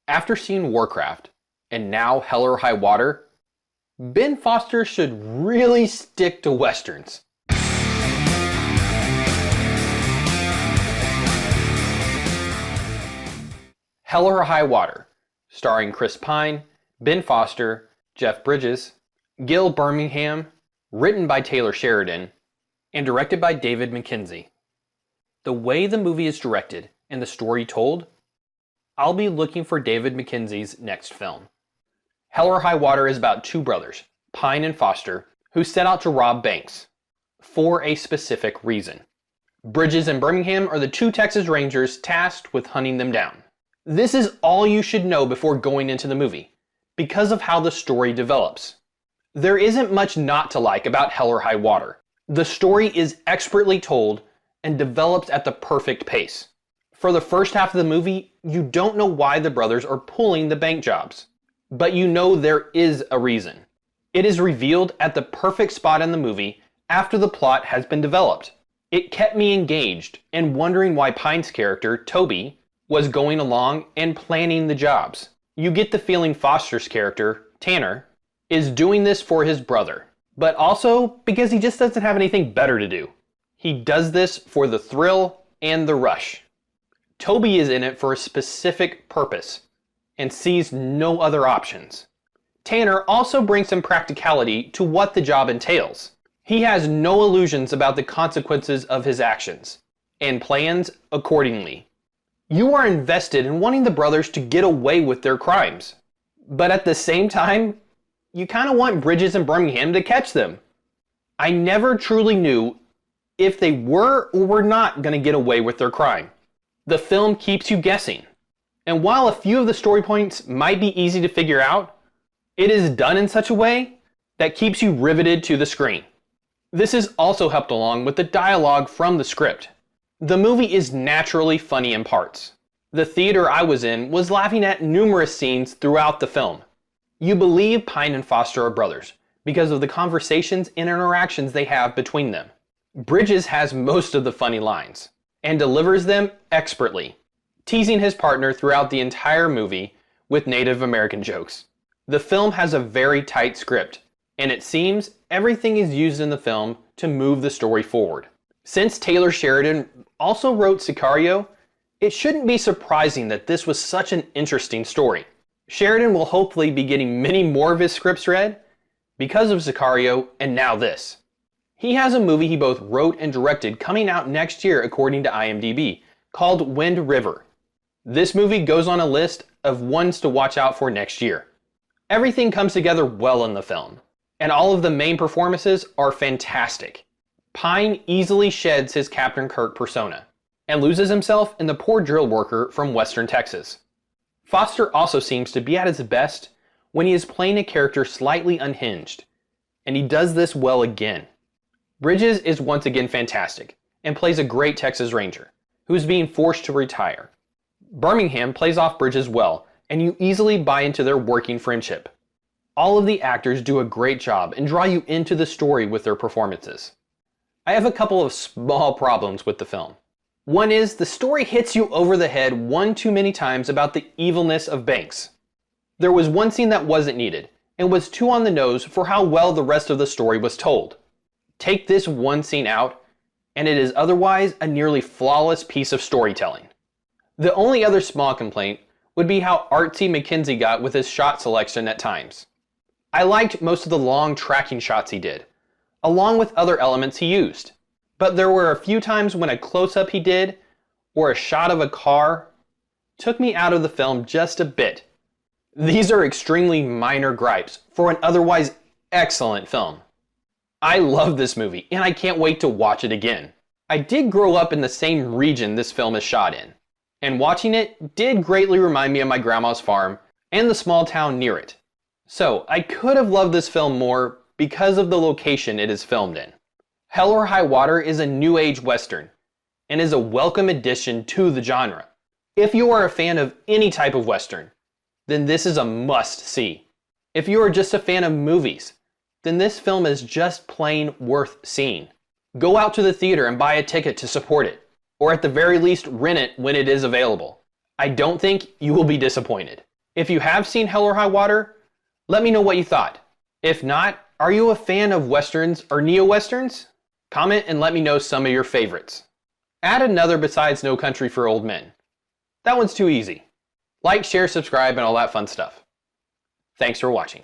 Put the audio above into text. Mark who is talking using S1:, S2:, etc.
S1: After seeing Warcraft, and now Hell or High Water, Ben Foster should really stick to Westerns. Hell or High Water, starring Chris Pine, Ben Foster, Jeff Bridges, Gil Birmingham, written by Taylor Sheridan, and directed by David Mackenzie. The way the movie is directed and the story told, I'll be looking for David Mackenzie's next film. Hell or High Water is about two brothers, Pine and Foster, who set out to rob banks for a specific reason. Bridges and Birmingham are the two Texas Rangers tasked with hunting them down. This is all you should know before going into the movie, because of how the story develops. There isn't much not to like about Hell or High Water. The story is expertly told and develops at the perfect pace. For the first half of the movie, you don't know why the brothers are pulling the bank jobs, but you know there is a reason. It is revealed at the perfect spot in the movie after the plot has been developed. It kept me engaged and wondering why Pine's character, Toby, was going along and planning the jobs. You get the feeling Foster's character, Tanner, is doing this for his brother, but also because he just doesn't have anything better to do. He does this for the thrill and the rush. Toby is in it for a specific purpose and sees no other options. Tanner also brings some practicality to what the job entails. He has no illusions about the consequences of his actions and plans accordingly. You are invested in wanting the brothers to get away with their crimes, but at the same time, you kind of want Bridges and Birmingham to catch them. I never truly knew if they were or were not going to get away with their crime. The film keeps you guessing, and while a few of the story points might be easy to figure out, it is done in such a way that keeps you riveted to the screen. This is also helped along with the dialogue from the script. The movie is naturally funny in parts. The theater I was in was laughing at numerous scenes throughout the film. You believe Pine and Foster are brothers because of the conversations and interactions they have between them. Bridges has most of the funny lines and delivers them expertly, teasing his partner throughout the entire movie with Native American jokes. The film has a very tight script, and it seems everything is used in the film to move the story forward. Since Taylor Sheridan also wrote Sicario, it shouldn't be surprising that this was such an interesting story. Sheridan will hopefully be getting many more of his scripts read because of Sicario and now this. He has a movie he both wrote and directed coming out next year according to IMDb, called Wind River. This movie goes on a list of ones to watch out for next year. Everything comes together well in the film, and all of the main performances are fantastic. Pine easily sheds his Captain Kirk persona and loses himself in the poor drill worker from Western Texas. Foster also seems to be at his best when he is playing a character slightly unhinged, and he does this well again. Bridges is once again fantastic and plays a great Texas Ranger who is being forced to retire. Birmingham plays off Bridges well, and you easily buy into their working friendship. All of the actors do a great job and draw you into the story with their performances. I have a couple of small problems with the film. One is the story hits you over the head one too many times about the evilness of banks. There was one scene that wasn't needed and was too on the nose for how well the rest of the story was told. Take this one scene out, and it is otherwise a nearly flawless piece of storytelling. The only other small complaint would be how artsy Mackenzie got with his shot selection at times. I liked most of the long tracking shots he did, along with other elements he used. But there were a few times when a close-up he did, or a shot of a car, took me out of the film just a bit. These are extremely minor gripes for an otherwise excellent film. I love this movie, and I can't wait to watch it again. I did grow up in the same region this film is shot in, and watching it did greatly remind me of my grandma's farm and the small town near it. So I could have loved this film more because of the location it is filmed in. Hell or High Water is a new age western and is a welcome addition to the genre. If you are a fan of any type of western, then this is a must-see. If you are just a fan of movies, then this film is just plain worth seeing. Go out to the theater and buy a ticket to support it, or at the very least rent it when it is available. I don't think you will be disappointed. If you have seen Hell or High Water, let me know what you thought. If not, are you a fan of westerns or neo-westerns? Comment and let me know some of your favorites. Add another besides No Country for Old Men. That one's too easy. Like, share, subscribe, and all that fun stuff. Thanks for watching.